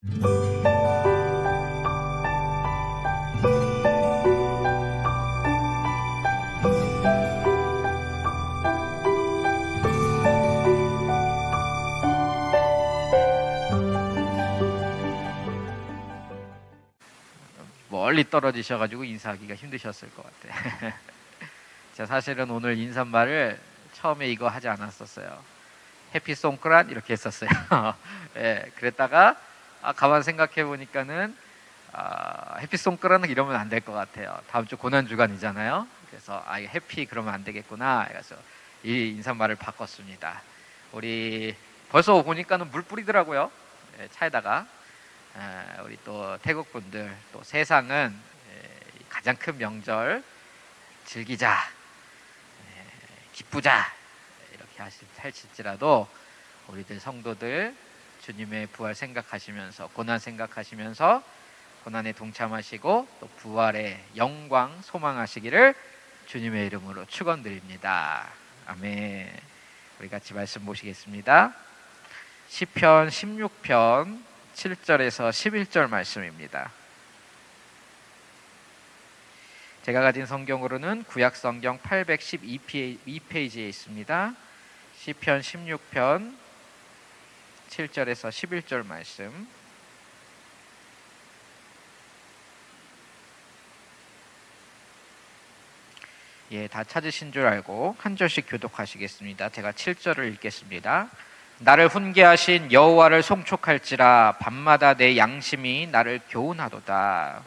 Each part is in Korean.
멀리 떨어지셔가지고 인사하기가 힘드셨을 것 같아요. 제가 사실은 오늘 인사말을 처음에 이거 하지 않았었어요. 해피 송크란 이렇게 했었어요. 예, 그랬다가 가만 생각해 보니까는 해피 송크란은 이러면 안 될 것 같아요. 다음 주 고난 주간이잖아요. 그래서 해피 그러면 안 되겠구나. 그래서 이 인사말을 바꿨습니다. 우리 벌써 보니까는 물 뿌리더라고요. 예, 차에다가. 우리 또 태국 분들 또 세상은 가장 큰 명절 즐기자, 기쁘자 이렇게 하실지라도 우리들 성도들 주님의 부활 생각하시면서 고난 생각하시면서 고난에 동참하시고 또 부활의 영광 소망하시기를 주님의 이름으로 축원드립니다. 아멘. 우리 같이 말씀 보시겠습니다. 시편 16편 7절에서 11절 말씀입니다. 제가 가진 성경으로는 구약 성경 812페이지에 있습니다. 시편 16편 7절에서 11절 말씀. 예, 다 찾으신 줄 알고 한 절씩 교독하시겠습니다. 제가 7절을 읽겠습니다. 나를 훈계하신 여호와를 송축할지라 밤마다 내 양심이 나를 교훈하도다.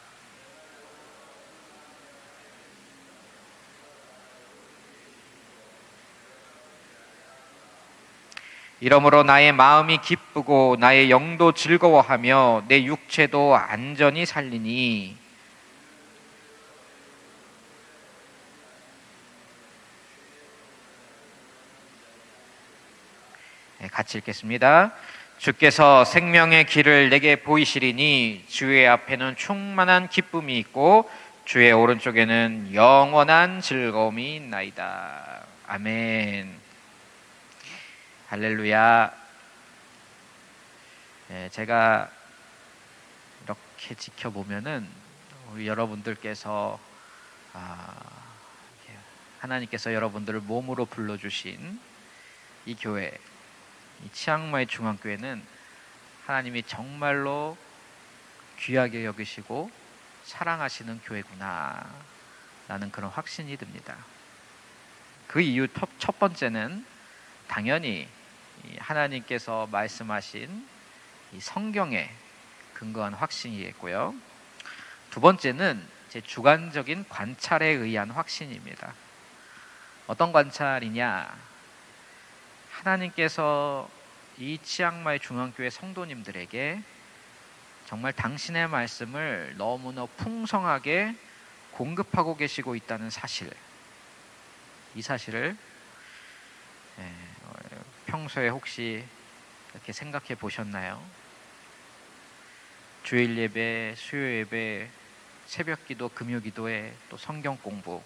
이러므로 나의 마음이 기쁘고 나의 영도 즐거워하며 내 육체도 안전히 살리니 같이 읽겠습니다. 주께서 생명의 길을 내게 보이시리니 주의 앞에는 충만한 기쁨이 있고 주의 오른쪽에는 영원한 즐거움이 있나이다. 아멘. 할렐루야. 제가 이렇게 지켜보면은 우리 여러분들께서 하나님께서 여러분들을 몸으로 불러주신 이 교회, 이 치앙마이 중앙교회는 하나님이 정말로 귀하게 여기시고 사랑하시는 교회구나 라는 그런 확신이 듭니다. 그 이유 첫 번째는 당연히 하나님께서 말씀하신 이 성경에 근거한 확신이겠고요. 두 번째는 제 주관적인 관찰에 의한 확신입니다. 어떤 관찰이냐? 하나님께서 이 치앙마이 중앙교회 성도님들에게 정말 당신의 말씀을 너무나 풍성하게 공급하고 계시고 있다는 사실, 이 사실을 평소에 혹시 이렇게 생각해 보셨나요? 주일 예배, 수요 예배, 새벽 기도, 금요 기도에 또 성경 공부,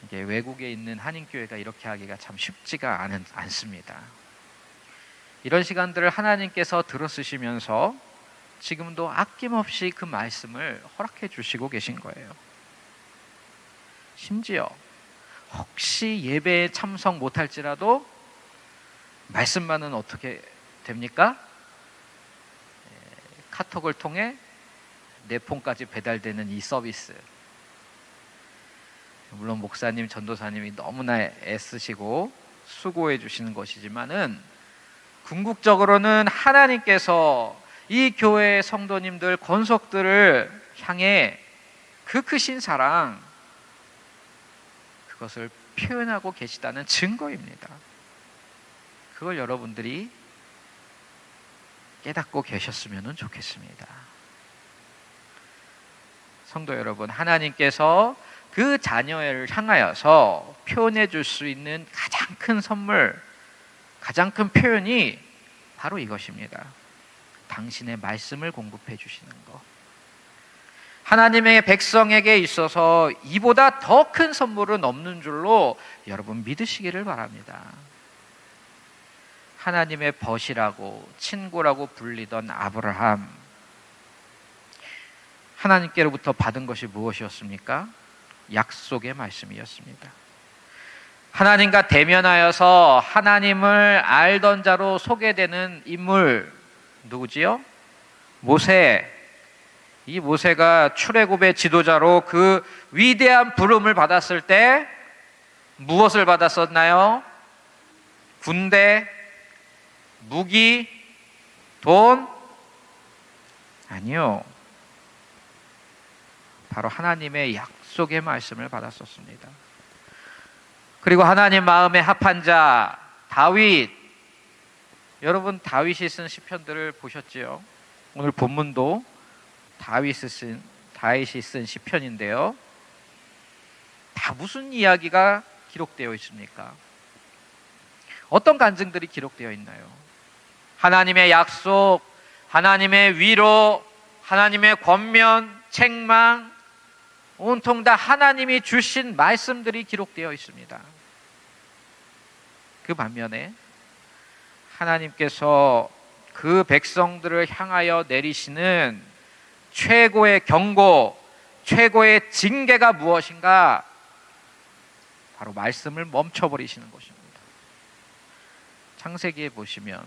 이게 외국에 있는 한인교회가 이렇게 하기가 참 쉽지가 않습니다. 이런 시간들을 하나님께서 들어쓰시면서 지금도 아낌없이 그 말씀을 허락해 주시고 계신 거예요. 심지어 혹시 예배에 참석 못할지라도 말씀만은 어떻게 됩니까? 카톡을 통해 내 폰까지 배달되는 이 서비스. 물론 목사님, 전도사님이 너무나 애쓰시고 수고해 주시는 것이지만은 궁극적으로는 하나님께서 이 교회 성도님들, 권속들을 향해 그 크신 사랑, 그것을 표현하고 계시다는 증거입니다. 그걸 여러분들이 깨닫고 계셨으면 좋겠습니다. 성도 여러분, 하나님께서 그 자녀를 향하여서 표현해 줄 수 있는 가장 큰 선물, 가장 큰 표현이 바로 이것입니다. 당신의 말씀을 공급해 주시는 것. 하나님의 백성에게 있어서 이보다 더 큰 선물은 없는 줄로 여러분 믿으시기를 바랍니다. 하나님의 벗이라고 친구라고 불리던 아브라함, 하나님께로부터 받은 것이 무엇이었습니까? 약속의 말씀이었습니다. 하나님과 대면하여서 하나님을 알던 자로 소개되는 인물 누구지요? 모세. 이 모세가 출애굽의 지도자로 그 위대한 부름을 받았을 때 무엇을 받았었나요? 군대, 무기, 돈? 아니요. 바로 하나님의 약속의 말씀을 받았었습니다. 그리고 하나님 마음에 합한 자 다윗. 여러분 다윗이 쓴 시편들을 보셨지요? 오늘 본문도 다윗이 쓴 시편인데요. 다 무슨 이야기가 기록되어 있습니까? 어떤 간증들이 기록되어 있나요? 하나님의 약속, 하나님의 위로, 하나님의 권면, 책망, 온통 다 하나님이 주신 말씀들이 기록되어 있습니다. 그 반면에 하나님께서 그 백성들을 향하여 내리시는 최고의 경고, 최고의 징계가 무엇인가? 바로 말씀을 멈춰버리시는 것입니다. 창세기에 보시면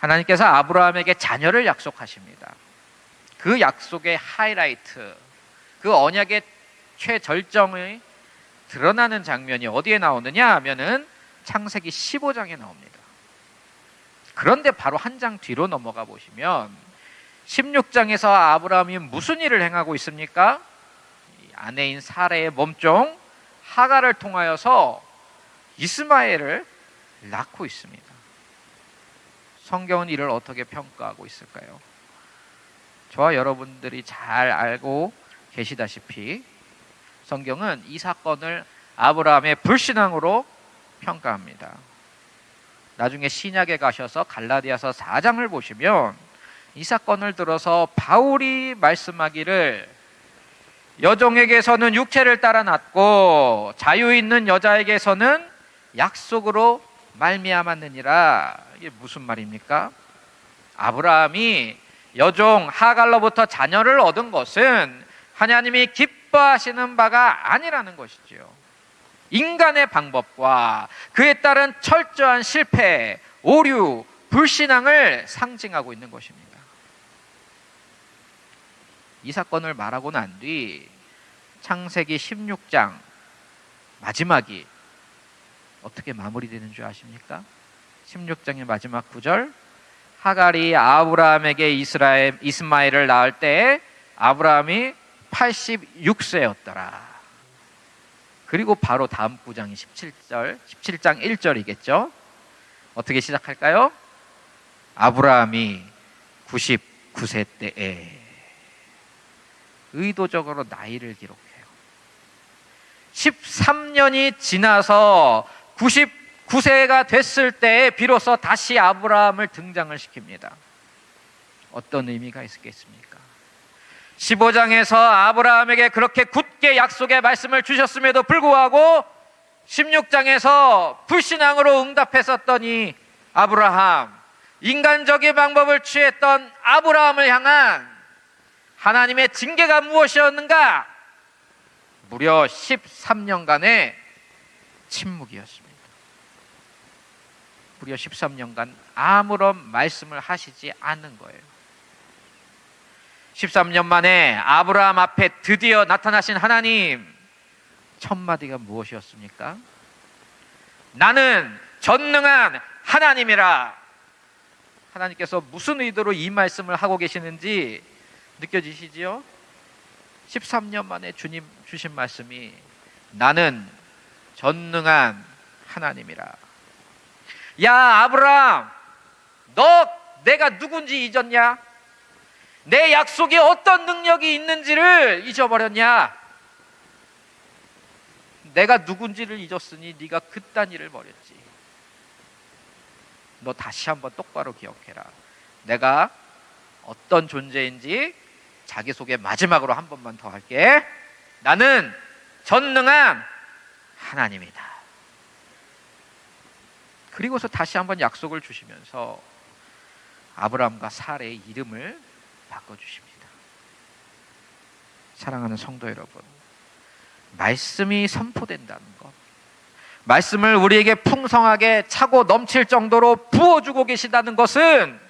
하나님께서 아브라함에게 자녀를 약속하십니다. 그 약속의 하이라이트, 그 언약의 최절정이 드러나는 장면이 어디에 나오느냐 하면은 창세기 15장에 나옵니다. 그런데 바로 한 장 뒤로 넘어가 보시면 16장에서 아브라함이 무슨 일을 행하고 있습니까? 아내인 사라의 몸종 하갈을 통하여서 이스마엘을 낳고 있습니다. 성경은 이를 어떻게 평가하고 있을까요? 저와 여러분들이 잘 알고 계시다시피 성경은 이 사건을 아브라함의 불신앙으로 평가합니다. 나중에 신약에 가셔서 갈라디아서 4장을 보시면 이 사건을 들어서 바울이 말씀하기를 여종에게서는 육체를 따라 낳고 자유 있는 여자에게서는 약속으로 말미암았느니라. 이게 무슨 말입니까? 아브라함이 여종 하갈로부터 자녀를 얻은 것은 하나님이 기뻐하시는 바가 아니라는 것이지요. 인간의 방법과 그에 따른 철저한 실패, 오류, 불신앙을 상징하고 있는 것입니다. 이 사건을 말하고 난 뒤 창세기 16장 마지막이 어떻게 마무리되는 줄 아십니까? 16장의 마지막 구절, 하갈이 아브라함에게 이스마엘을 낳을 때 아브라함이 86세였더라. 그리고 바로 다음 구장이 17장 1절이겠죠. 어떻게 시작할까요? 아브라함이 99세 때에. 의도적으로 나이를 기록해요. 13년이 지나서 99세가 됐을 때에 비로소 다시 아브라함을 등장을 시킵니다. 어떤 의미가 있겠습니까? 15장에서 아브라함에게 그렇게 굳게 약속의 말씀을 주셨음에도 불구하고 16장에서 불신앙으로 응답했었던 이 아브라함, 인간적인 방법을 취했던 아브라함을 향한 하나님의 징계가 무엇이었는가? 무려 13년간의 침묵이었습니다. 무려 13년간 아무런 말씀을 하시지 않는 거예요. 13년 만에 아브라함 앞에 드디어 나타나신 하나님, 첫 마디가 무엇이었습니까? 나는 전능한 하나님이라. 하나님께서 무슨 의도로 이 말씀을 하고 계시는지 느껴지시지요? 13년 만에 주님 주신 말씀이 나는 전능한 하나님이라. 야 아브라함, 너 내가 누군지 잊었냐? 내 약속에 어떤 능력이 있는지를 잊어버렸냐? 내가 누군지를 잊었으니 네가 그딴 일을 벌였지. 너 다시 한번 똑바로 기억해라. 내가 어떤 존재인지 자기소개 마지막으로 한 번만 더 할게. 나는 전능한 하나님이다. 그리고서 다시 한번 약속을 주시면서 아브라함과 사라의 이름을 바꿔주십니다. 사랑하는 성도 여러분, 말씀이 선포된다는 것, 말씀을 우리에게 풍성하게 차고 넘칠 정도로 부어주고 계신다는 것은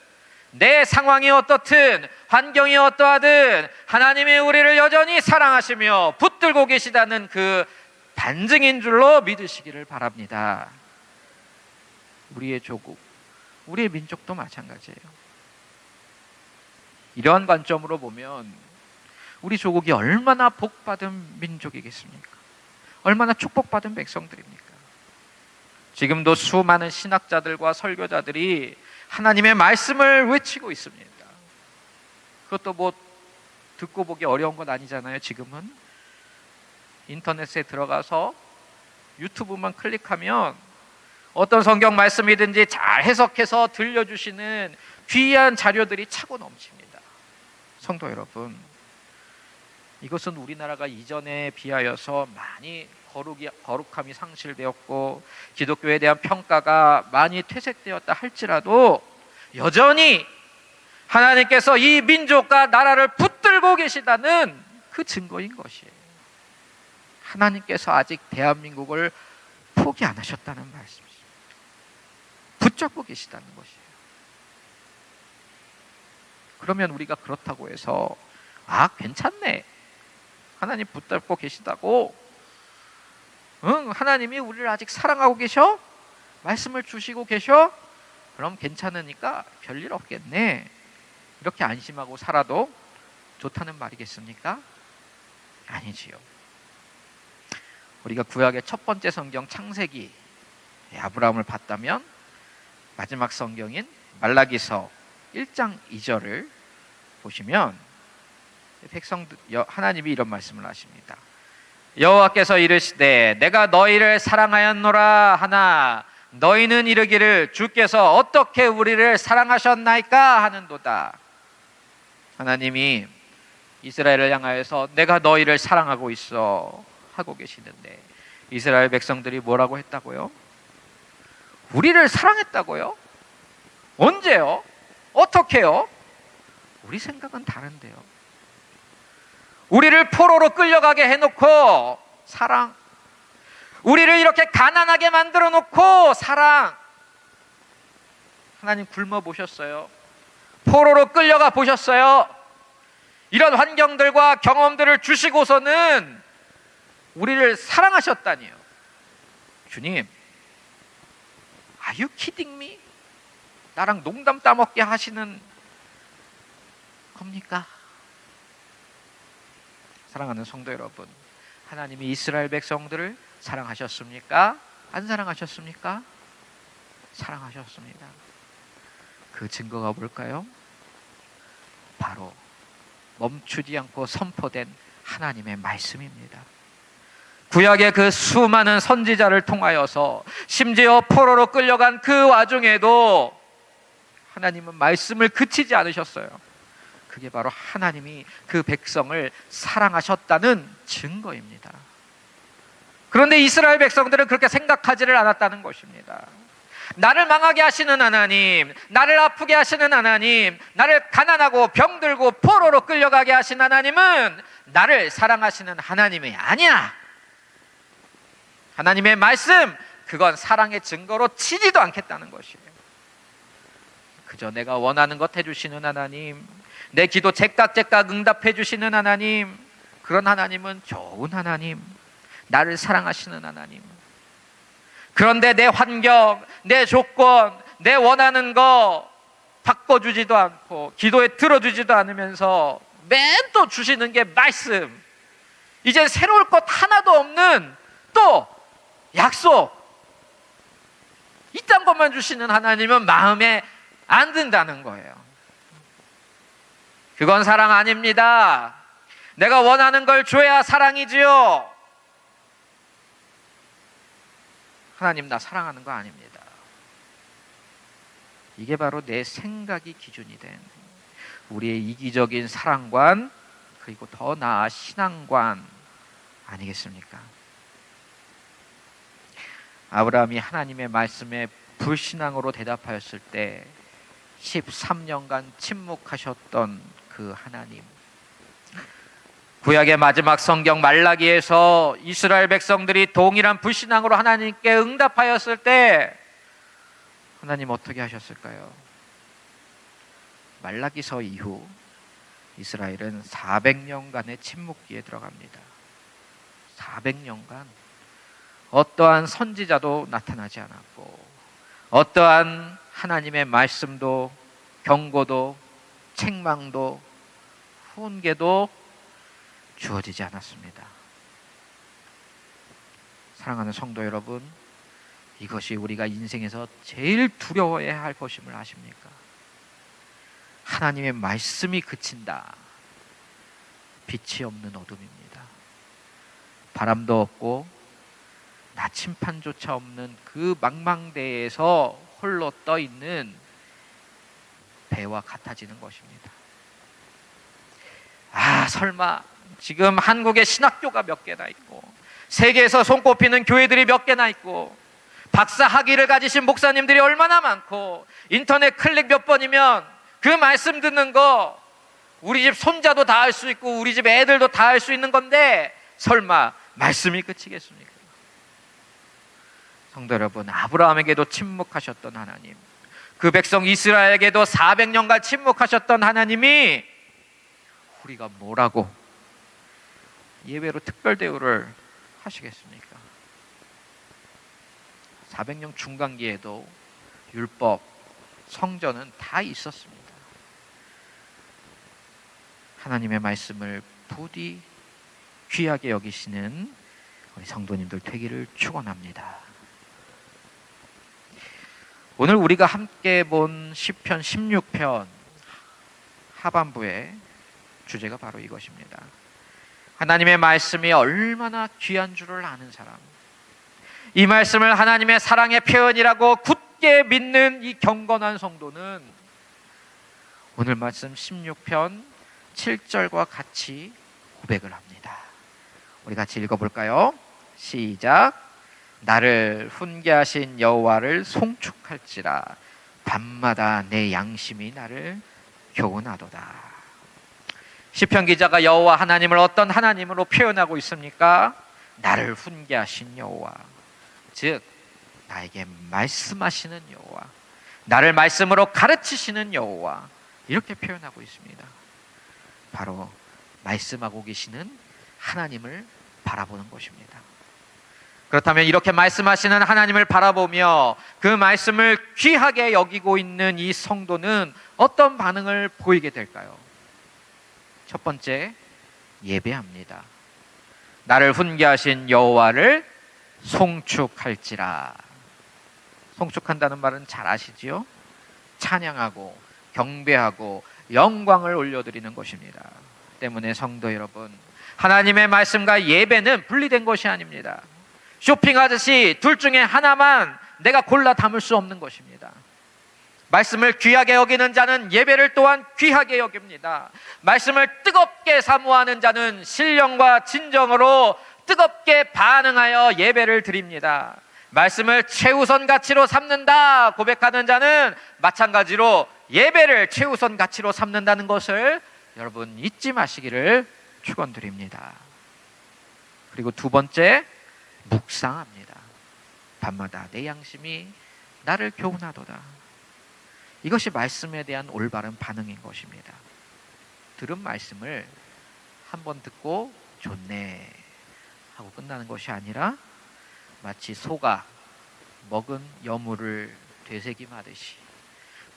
내 상황이 어떻든 환경이 어떠하든 하나님이 우리를 여전히 사랑하시며 붙들고 계시다는 그 반증인 줄로 믿으시기를 바랍니다. 우리의 조국, 우리의 민족도 마찬가지예요. 이러한 관점으로 보면 우리 조국이 얼마나 복받은 민족이겠습니까? 얼마나 축복받은 백성들입니까? 지금도 수많은 신학자들과 설교자들이 하나님의 말씀을 외치고 있습니다. 그것도 뭐 듣고 보기 어려운 건 아니잖아요. 지금은 인터넷에 들어가서 유튜브만 클릭하면 어떤 성경 말씀이든지 잘 해석해서 들려주시는 귀한 자료들이 차고 넘칩니다. 성도 여러분, 이것은 우리나라가 이전에 비하여서 많이 거룩함이 상실되었고 기독교에 대한 평가가 많이 퇴색되었다 할지라도 여전히 하나님께서 이 민족과 나라를 붙들고 계시다는 그 증거인 것이에요. 하나님께서 아직 대한민국을 포기 안 하셨다는 말씀이죠. 붙잡고 계시다는 것이에요. 그러면 우리가 그렇다고 해서 괜찮네, 하나님 붙잡고 계시다고, 하나님이 우리를 아직 사랑하고 계셔? 말씀을 주시고 계셔? 그럼 괜찮으니까 별일 없겠네, 이렇게 안심하고 살아도 좋다는 말이겠습니까? 아니지요. 우리가 구약의 첫 번째 성경 창세기 아브라함을 봤다면 마지막 성경인 말라기서 1장 2절을 보시면 하나님이 이런 말씀을 하십니다. 여호와께서 이르시되 내가 너희를 사랑하였노라 하나 너희는 이르기를 주께서 어떻게 우리를 사랑하셨나이까 하는도다. 하나님이 이스라엘을 향하여서 내가 너희를 사랑하고 있어 하고 계시는데 이스라엘 백성들이 뭐라고 했다고요? 우리를 사랑했다고요? 언제요? 어떻게요? 우리 생각은 다른데요. 우리를 포로로 끌려가게 해놓고 사랑, 우리를 이렇게 가난하게 만들어 놓고 사랑. 하나님 굶어 보셨어요? 포로로 끌려가 보셨어요? 이런 환경들과 경험들을 주시고서는 우리를 사랑하셨다니요. 주님, Are you kidding me? 나랑 농담 따먹게 하시는 겁니까? 사랑하는 성도 여러분, 하나님이 이스라엘 백성들을 사랑하셨습니까? 안 사랑하셨습니까? 사랑하셨습니다. 그 증거가 뭘까요? 바로 멈추지 않고 선포된 하나님의 말씀입니다. 구약의 그 수많은 선지자를 통하여서 심지어 포로로 끌려간 그 와중에도 하나님은 말씀을 그치지 않으셨어요. 그게 바로 하나님이 그 백성을 사랑하셨다는 증거입니다. 그런데 이스라엘 백성들은 그렇게 생각하지를 않았다는 것입니다. 나를 망하게 하시는 하나님, 나를 아프게 하시는 하나님, 나를 가난하고 병들고 포로로 끌려가게 하신 하나님은 나를 사랑하시는 하나님이 아니야. 하나님의 말씀, 그건 사랑의 증거로 치지도 않겠다는 것이에요. 그저 내가 원하는 것 해주시는 하나님, 내 기도 제깍제깍 응답해 주시는 하나님, 그런 하나님은 좋은 하나님, 나를 사랑하시는 하나님. 그런데 내 환경, 내 조건, 내 원하는 거 바꿔주지도 않고 기도에 들어주지도 않으면서 맨 또 주시는 게 말씀, 이제 새로울 것 하나도 없는 또 약속, 이딴 것만 주시는 하나님은 마음에 안 든다는 거예요. 그건 사랑 아닙니다. 내가 원하는 걸 줘야 사랑이지요. 하나님 나 사랑하는 거 아닙니다. 이게 바로 내 생각이 기준이 된 우리의 이기적인 사랑관, 그리고 더 나아 신앙관 아니겠습니까? 아브라함이 하나님의 말씀에 불신앙으로 대답하였을 때 13년간 침묵하셨던 그 하나님, 구약의 마지막 성경 말라기에서 이스라엘 백성들이 동일한 불신앙으로 하나님께 응답하였을 때 하나님 어떻게 하셨을까요? 말라기서 이후 이스라엘은 400년간의 침묵기에 들어갑니다. 400년간 어떠한 선지자도 나타나지 않았고, 어떠한 하나님의 말씀도, 경고도, 책망도, 훈계도 주어지지 않았습니다. 사랑하는 성도 여러분, 이것이 우리가 인생에서 제일 두려워해야 할 것임을 아십니까? 하나님의 말씀이 그친다. 빛이 없는 어둠입니다. 바람도 없고 나침판조차 없는 그 망망대해에서 홀로 떠 있는 배와 같아지는 것입니다. 설마 지금 한국에 신학교가 몇 개나 있고, 세계에서 손꼽히는 교회들이 몇 개나 있고, 박사 학위를 가지신 목사님들이 얼마나 많고, 인터넷 클릭 몇 번이면 그 말씀 듣는 거 우리 집 손자도 다 할 수 있고 우리 집 애들도 다 할 수 있는 건데 설마 말씀이 끝이겠습니까? 성도 여러분, 아브라함에게도 침묵하셨던 하나님, 그 백성 이스라엘에게도 400년간 침묵하셨던 하나님이 우리가 뭐라고 예외로 특별 대우를 하시겠습니까? 400년 중간기에도 율법, 성전은 다 있었습니다. 하나님의 말씀을 부디 귀하게 여기시는 우리 성도님들 되기를 축원합니다. 오늘 우리가 함께 본 시편 16편 하반부의 주제가 바로 이것입니다. 하나님의 말씀이 얼마나 귀한 줄을 아는 사람, 이 말씀을 하나님의 사랑의 표현이라고 굳게 믿는 이 경건한 성도는 오늘 말씀 16편 7절과 같이 고백을 합니다. 우리 같이 읽어볼까요? 시작. 나를 훈계하신 여호와를 송축할지라, 밤마다 내 양심이 나를 교훈하도다. 시편 기자가 여호와 하나님을 어떤 하나님으로 표현하고 있습니까? 나를 훈계하신 여호와, 즉 나에게 말씀하시는 여호와, 나를 말씀으로 가르치시는 여호와, 이렇게 표현하고 있습니다. 바로 말씀하고 계시는 하나님을 바라보는 것입니다. 그렇다면 이렇게 말씀하시는 하나님을 바라보며 그 말씀을 귀하게 여기고 있는 이 성도는 어떤 반응을 보이게 될까요? 첫 번째, 예배합니다. 나를 훈계하신 여호와를 송축할지라. 송축한다는 말은 잘 아시지요? 찬양하고 경배하고 영광을 올려드리는 것입니다. 때문에 성도 여러분, 하나님의 말씀과 예배는 분리된 것이 아닙니다. 쇼핑하듯이 둘 중에 하나만 내가 골라 담을 수 없는 것입니다. 말씀을 귀하게 여기는 자는 예배를 또한 귀하게 여깁니다. 말씀을 뜨겁게 사모하는 자는 신령과 진정으로 뜨겁게 반응하여 예배를 드립니다. 말씀을 최우선 가치로 삼는다 고백하는 자는 마찬가지로 예배를 최우선 가치로 삼는다는 것을 여러분 잊지 마시기를 축원드립니다. 그리고 두 번째, 묵상합니다. 밤마다 내 양심이 나를 교훈하도다. 이것이 말씀에 대한 올바른 반응인 것입니다. 들은 말씀을 한번 듣고 좋네 하고 끝나는 것이 아니라 마치 소가 먹은 여물을 되새김하듯이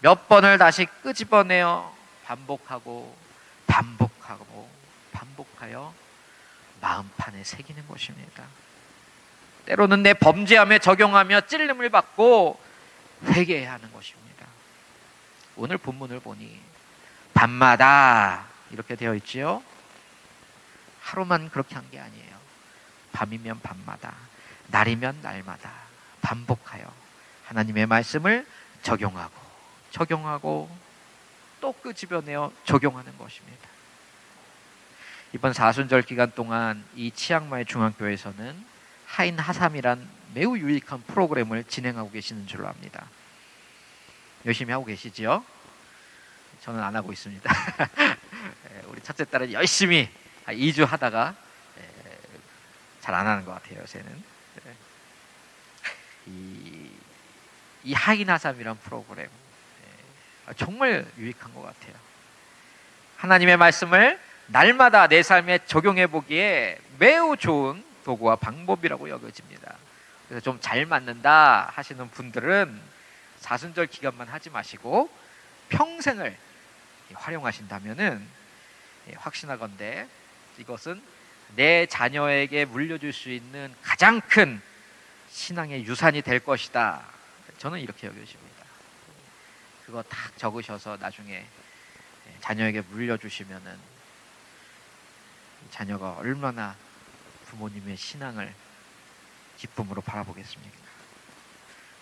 몇 번을 다시 끄집어내어 반복하고 반복하고 반복하여 마음판에 새기는 것입니다. 때로는 내 범죄함에 적용하며 찔림을 받고 회개해야 하는 것입니다. 오늘 본문을 보니 밤마다 이렇게 되어 있지요. 하루만 그렇게 한 게 아니에요. 밤이면 밤마다, 날이면 날마다 반복하여 하나님의 말씀을 적용하고 또 끄집어내어 적용하는 것입니다. 이번 사순절 기간 동안 이 치앙마이 중앙교회에서는 하인 하삼이란 매우 유익한 프로그램을 진행하고 계시는 줄로 압니다. 열심히 하고 계시지요? 저는 안 하고 있습니다. 우리 첫째 딸은 열심히 2주 하다가 잘 안 하는 것 같아요, 요새는. 이 하이나삼이란 프로그램 정말 유익한 것 같아요. 하나님의 말씀을 날마다 내 삶에 적용해 보기에 매우 좋은 도구와 방법이라고 여겨집니다. 그래서 좀 잘 맞는다 하시는 분들은 사순절 기간만 하지 마시고 평생을 활용하신다면은 확신하건대 이것은 내 자녀에게 물려줄 수 있는 가장 큰 신앙의 유산이 될 것이다. 저는 이렇게 여겨집니다. 그거 딱 적으셔서 나중에 자녀에게 물려주시면은 자녀가 얼마나 부모님의 신앙을 기쁨으로 바라보겠습니까?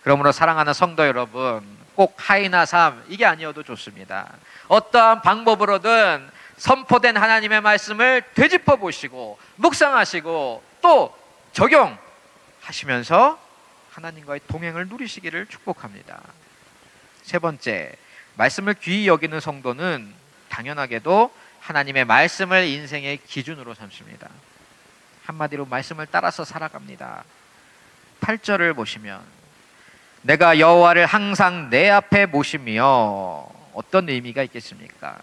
그러므로 사랑하는 성도 여러분, 꼭 하이나 삶 이게 아니어도 좋습니다. 어떠한 방법으로든 선포된 하나님의 말씀을 되짚어 보시고 묵상하시고 또 적용하시면서 하나님과의 동행을 누리시기를 축복합니다. 세 번째, 말씀을 귀히 여기는 성도는 당연하게도 하나님의 말씀을 인생의 기준으로 삼습니다. 한마디로 말씀을 따라서 살아갑니다. 8절을 보시면 내가 여호와를 항상 내 앞에 모시며, 어떤 의미가 있겠습니까?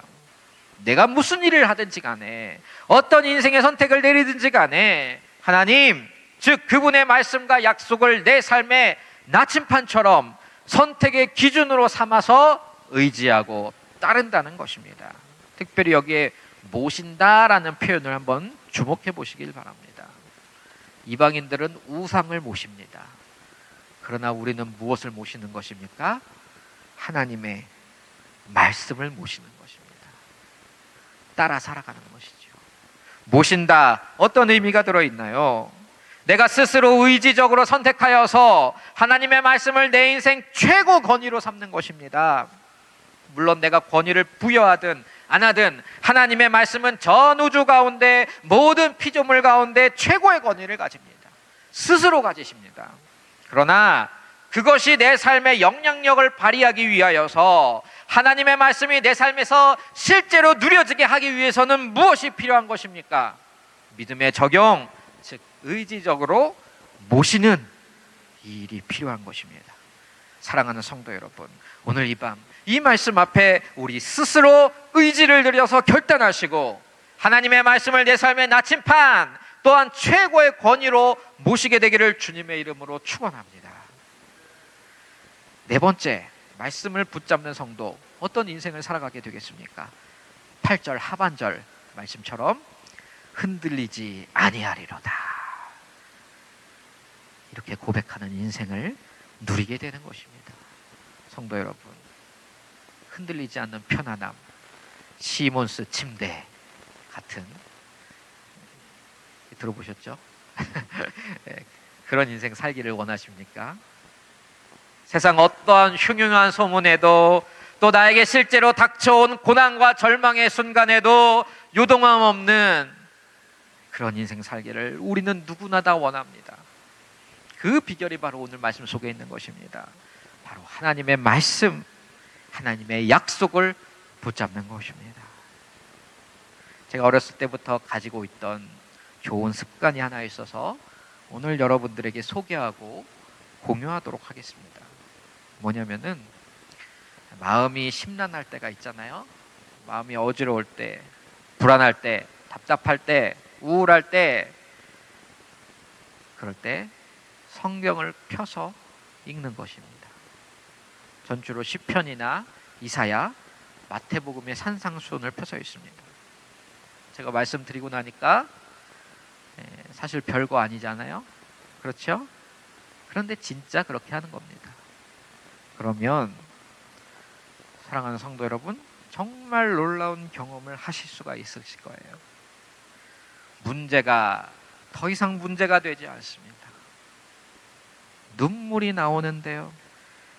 내가 무슨 일을 하든지 간에 어떤 인생의 선택을 내리든지 간에 하나님, 즉 그분의 말씀과 약속을 내 삶의 나침판처럼 선택의 기준으로 삼아서 의지하고 따른다는 것입니다. 특별히 여기에 모신다라는 표현을 한번 주목해 보시길 바랍니다. 이방인들은 우상을 모십니다. 그러나 우리는 무엇을 모시는 것입니까? 하나님의 말씀을 모시는 것입니다. 따라 살아가는 것이죠. 모신다, 어떤 의미가 들어있나요? 내가 스스로 의지적으로 선택하여서 하나님의 말씀을 내 인생 최고 권위로 삼는 것입니다. 물론 내가 권위를 부여하든 안 하든 하나님의 말씀은 전 우주 가운데 모든 피조물 가운데 최고의 권위를 가집니다. 스스로 가지십니다. 그러나 그것이 내 삶의 영향력을 발휘하기 위하여서 하나님의 말씀이 내 삶에서 실제로 누려지게 하기 위해서는 무엇이 필요한 것입니까? 믿음의 적용, 즉 의지적으로 모시는 이 일이 필요한 것입니다. 사랑하는 성도 여러분, 오늘 이 밤 이 말씀 앞에 우리 스스로 의지를 들여서 결단하시고 하나님의 말씀을 내 삶의 나침판 또한 최고의 권위로 모시게 되기를 주님의 이름으로 축원합니다. 네 번째, 말씀을 붙잡는 성도 어떤 인생을 살아가게 되겠습니까? 8절 하반절 말씀처럼 흔들리지 아니하리로다, 이렇게 고백하는 인생을 누리게 되는 것입니다. 성도 여러분, 흔들리지 않는 편안함, 시몬스 침대 같은, 들어보셨죠? 그런 인생 살기를 원하십니까? 세상 어떠한 흉흉한 소문에도 또 나에게 실제로 닥쳐온 고난과 절망의 순간에도 요동함 없는 그런 인생 살기를 우리는 누구나 다 원합니다. 그 비결이 바로 오늘 말씀 속에 있는 것입니다. 바로 하나님의 말씀, 하나님의 약속을 붙잡는 것입니다. 제가 어렸을 때부터 가지고 있던 좋은 습관이 하나 있어서 오늘 여러분들에게 소개하고 공유하도록 하겠습니다. 뭐냐면은 마음이 심란할 때가 있잖아요. 마음이 어지러울 때, 불안할 때, 답답할 때, 우울할 때, 그럴 때 성경을 펴서 읽는 것입니다. 전주로 시편이나 이사야, 마태복음의 산상수훈을 펴서 있습니다. 제가 말씀드리고 나니까 사실 별거 아니잖아요. 그렇죠? 그런데 진짜 그렇게 하는 겁니다. 그러면 사랑하는 성도 여러분, 정말 놀라운 경험을 하실 수가 있으실 거예요. 문제가 더 이상 문제가 되지 않습니다. 눈물이 나오는데요,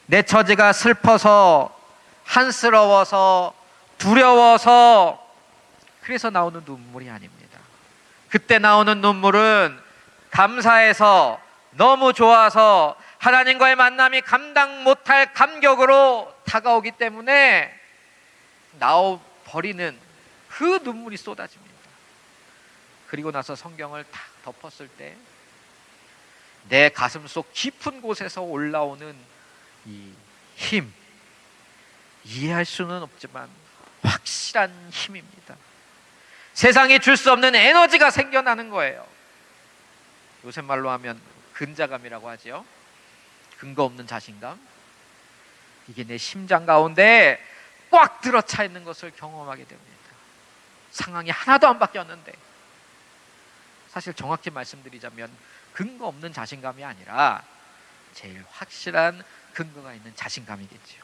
내 처지가 슬퍼서, 한스러워서, 두려워서 그래서 나오는 눈물이 아닙니다. 그때 나오는 눈물은 감사해서, 너무 좋아서, 하나님과의 만남이 감당 못할 감격으로 다가오기 때문에 나와버리는 그 눈물이 쏟아집니다. 그리고 나서 성경을 딱 덮었을 때 내 가슴 속 깊은 곳에서 올라오는 이 힘, 이해할 수는 없지만 확실한 힘입니다. 세상이 줄 수 없는 에너지가 생겨나는 거예요. 요새 말로 하면 근자감이라고 하죠. 근거 없는 자신감. 이게 내 심장 가운데 꽉 들어차 있는 것을 경험하게 됩니다. 상황이 하나도 안 바뀌었는데, 사실 정확히 말씀드리자면 근거 없는 자신감이 아니라 제일 확실한 근거가 있는 자신감이겠죠.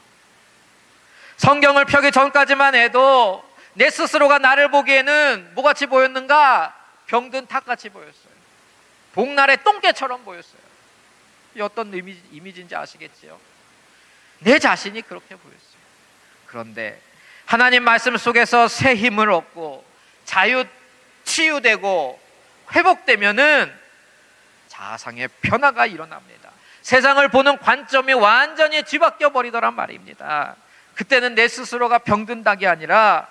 성경을 펴기 전까지만 해도 내 스스로가 나를 보기에는 뭐같이 보였는가? 병든 닭같이 보였어요. 복날의 똥개처럼 보였어요. 이 어떤 이미지인지 아시겠지요? 내 자신이 그렇게 보였어요. 그런데 하나님 말씀 속에서 새 힘을 얻고 치유되고 회복되면은 자상의 변화가 일어납니다. 세상을 보는 관점이 완전히 뒤바뀌어 버리더란 말입니다. 그때는 내 스스로가 병든 닭이 아니라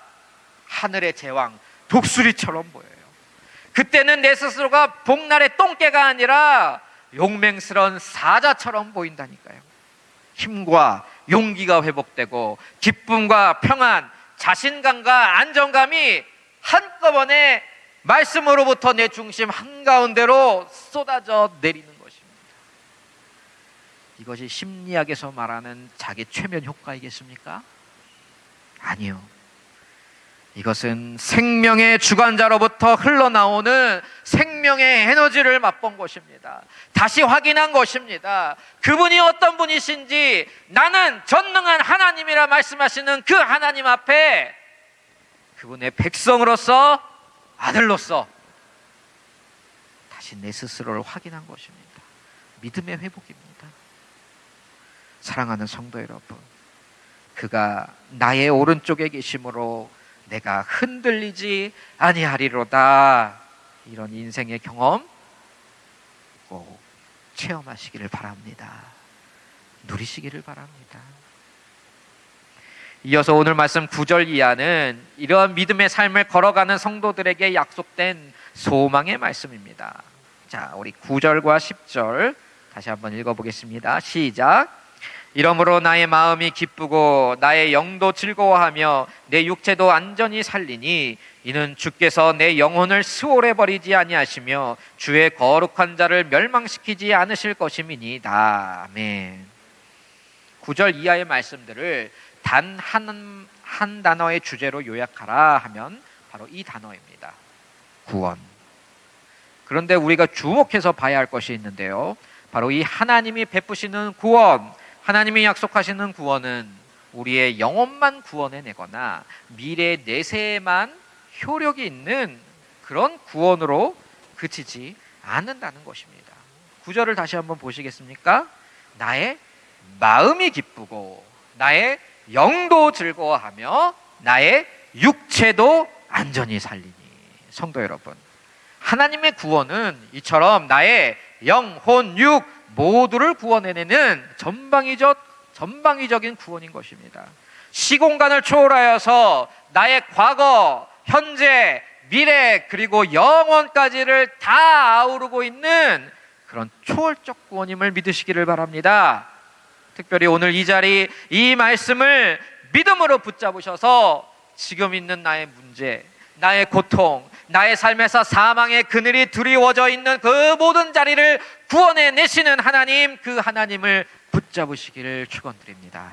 하늘의 제왕 독수리처럼 보여요. 그때는 내 스스로가 복날의 똥개가 아니라 용맹스러운 사자처럼 보인다니까요. 힘과 용기가 회복되고 기쁨과 평안, 자신감과 안정감이 한꺼번에 말씀으로부터 내 중심 한가운데로 쏟아져 내리는 것입니다. 이것이 심리학에서 말하는 자기 최면 효과이겠습니까? 아니요. 이것은 생명의 주관자로부터 흘러나오는 생명의 에너지를 맛본 것입니다. 다시 확인한 것입니다. 그분이 어떤 분이신지, 나는 전능한 하나님이라 말씀하시는 그 하나님 앞에 그분의 백성으로서, 아들로서 다시 내 스스로를 확인한 것입니다. 믿음의 회복입니다. 사랑하는 성도 여러분, 그가 나의 오른쪽에 계심으로 내가 흔들리지 아니하리로다. 이런 인생의 경험 꼭 체험하시기를 바랍니다. 누리시기를 바랍니다. 이어서 오늘 말씀 9절 이하는 이러한 믿음의 삶을 걸어가는 성도들에게 약속된 소망의 말씀입니다. 자, 우리 9절과 10절 다시 한번 읽어보겠습니다. 시작. 이러므로 나의 마음이 기쁘고 나의 영도 즐거워하며 내 육체도 안전히 살리니 이는 주께서 내 영혼을 수월해 버리지 아니하시며 주의 거룩한 자를 멸망시키지 않으실 것임이니이다. 아멘. 9절 이하의 말씀들을 단 한 단어의 주제로 요약하라 하면 바로 이 단어입니다. 구원. 그런데 우리가 주목해서 봐야 할 것이 있는데요, 바로 이 하나님이 베푸시는 구원, 하나님이 약속하시는 구원은 우리의 영혼만 구원해내거나 미래 내세에만 효력이 있는 그런 구원으로 그치지 않는다는 것입니다. 9절을 다시 한번 보시겠습니까? 나의 마음이 기쁘고 나의 영도 즐거워하며 나의 육체도 안전히 살리니. 성도 여러분, 하나님의 구원은 이처럼 나의 영, 혼, 육 모두를 구원해내는 전방위적인 구원인 것입니다. 시공간을 초월하여서 나의 과거, 현재, 미래 그리고 영원까지를 다 아우르고 있는 그런 초월적 구원임을 믿으시기를 바랍니다. 특별히 오늘 이 자리, 이 말씀을 믿음으로 붙잡으셔서 지금 있는 나의 문제, 나의 고통, 나의 삶에서 사망의 그늘이 드리워져 있는 그 모든 자리를 구원해 내시는 하나님, 그 하나님을 붙잡으시기를 축원드립니다.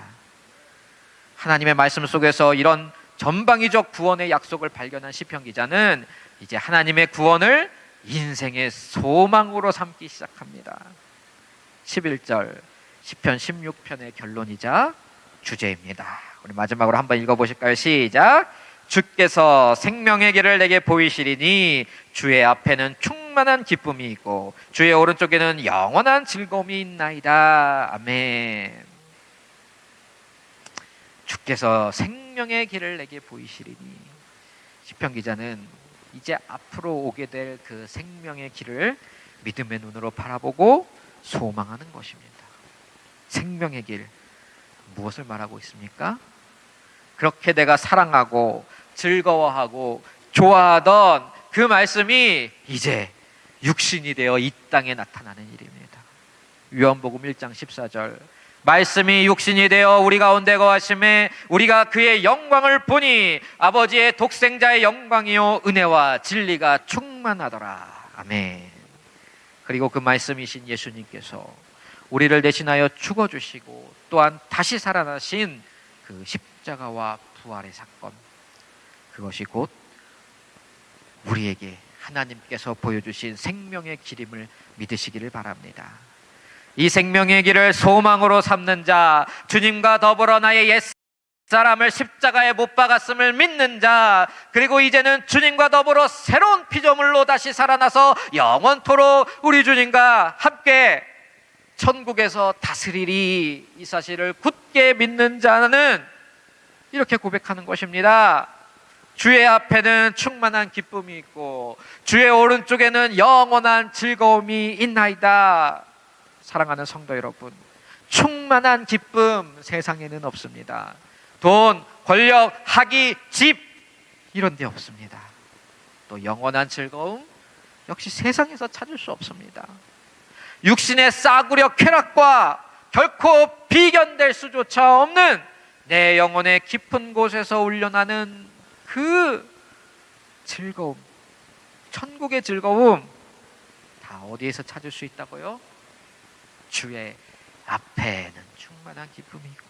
하나님의 말씀 속에서 이런 전방위적 구원의 약속을 발견한 시편 기자는 이제 하나님의 구원을 인생의 소망으로 삼기 시작합니다. 11절 시편 16편의 결론이자 주제입니다. 우리 마지막으로 한번 읽어보실까요? 시작. 주께서 생명의 길을 내게 보이시리니 주의 앞에는 충만한 기쁨이 있고 주의 오른쪽에는 영원한 즐거움이 있나이다. 아멘. 주께서 생명의 길을 내게 보이시리니, 시편 기자는 이제 앞으로 오게 될 그 생명의 길을 믿음의 눈으로 바라보고 소망하는 것입니다. 생명의 길, 무엇을 말하고 있습니까? 그렇게 내가 사랑하고 즐거워하고 좋아하던 그 말씀이 이제 육신이 되어 이 땅에 나타나는 일입니다. 요한복음 1장 14절, 말씀이 육신이 되어 우리 가운데 거하심에 우리가 그의 영광을 보니 아버지의 독생자의 영광이요 은혜와 진리가 충만하더라. 아멘. 그리고 그 말씀이신 예수님께서 우리를 대신하여 죽어주시고 또한 다시 살아나신 그 십자가와 부활의 사건, 그것이 곧 우리에게 하나님께서 보여주신 생명의 길임을 믿으시기를 바랍니다. 이 생명의 길을 소망으로 삼는 자, 주님과 더불어 나의 옛사람을 십자가에 못 박았음을 믿는 자, 그리고 이제는 주님과 더불어 새로운 피조물로 다시 살아나서 영원토록 우리 주님과 함께 천국에서 다스리리, 이 사실을 굳게 믿는 자는 이렇게 고백하는 것입니다. 주의 앞에는 충만한 기쁨이 있고 주의 오른쪽에는 영원한 즐거움이 있나이다. 사랑하는 성도 여러분, 충만한 기쁨 세상에는 없습니다. 돈, 권력, 학위, 집 이런 데 없습니다. 또 영원한 즐거움 역시 세상에서 찾을 수 없습니다. 육신의 싸구려 쾌락과 결코 비견될 수조차 없는 내 영혼의 깊은 곳에서 울려나는 그 즐거움, 천국의 즐거움 다 어디에서 찾을 수 있다고요? 주의 앞에는 충만한 기쁨이 있고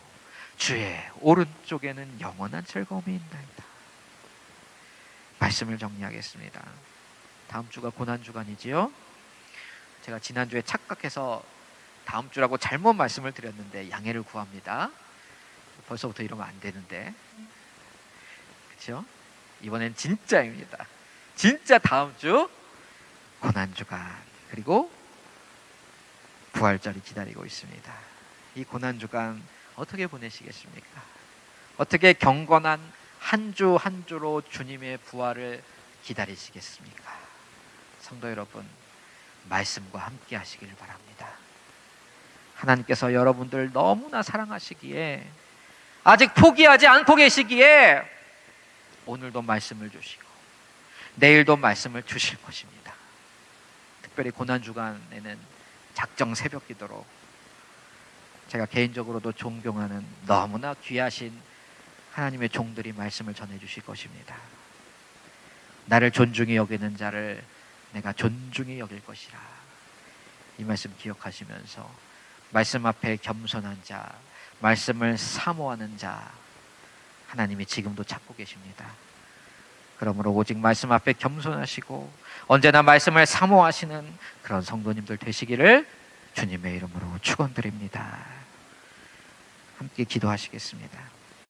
주의 오른쪽에는 영원한 즐거움이 있나이다. 말씀을 정리하겠습니다. 다음 주가 고난주간이지요. 제가 지난주에 착각해서 다음 주라고 잘못 말씀을 드렸는데 양해를 구합니다. 벌써부터 이러면 안 되는데, 그렇죠? 이번엔 진짜입니다. 진짜 다음 주 고난주간, 그리고 부활절이 기다리고 있습니다. 이 고난주간 어떻게 보내시겠습니까? 어떻게 경건한 한 주 한 주로 주님의 부활을 기다리시겠습니까? 성도 여러분, 말씀과 함께 하시길 바랍니다. 하나님께서 여러분들 너무나 사랑하시기에, 아직 포기하지 않고 계시기에 오늘도 말씀을 주시고 내일도 말씀을 주실 것입니다. 특별히 고난주간에는 작정 새벽 기도로 제가 개인적으로도 존경하는 너무나 귀하신 하나님의 종들이 말씀을 전해주실 것입니다. 나를 존중히 여기는 자를 내가 존중히 여길 것이라. 이 말씀 기억하시면서 말씀 앞에 겸손한 자, 말씀을 사모하는 자, 하나님이 지금도 찾고 계십니다. 그러므로 오직 말씀 앞에 겸손하시고 언제나 말씀을 사모하시는 그런 성도님들 되시기를 주님의 이름으로 축원드립니다. 함께 기도하시겠습니다.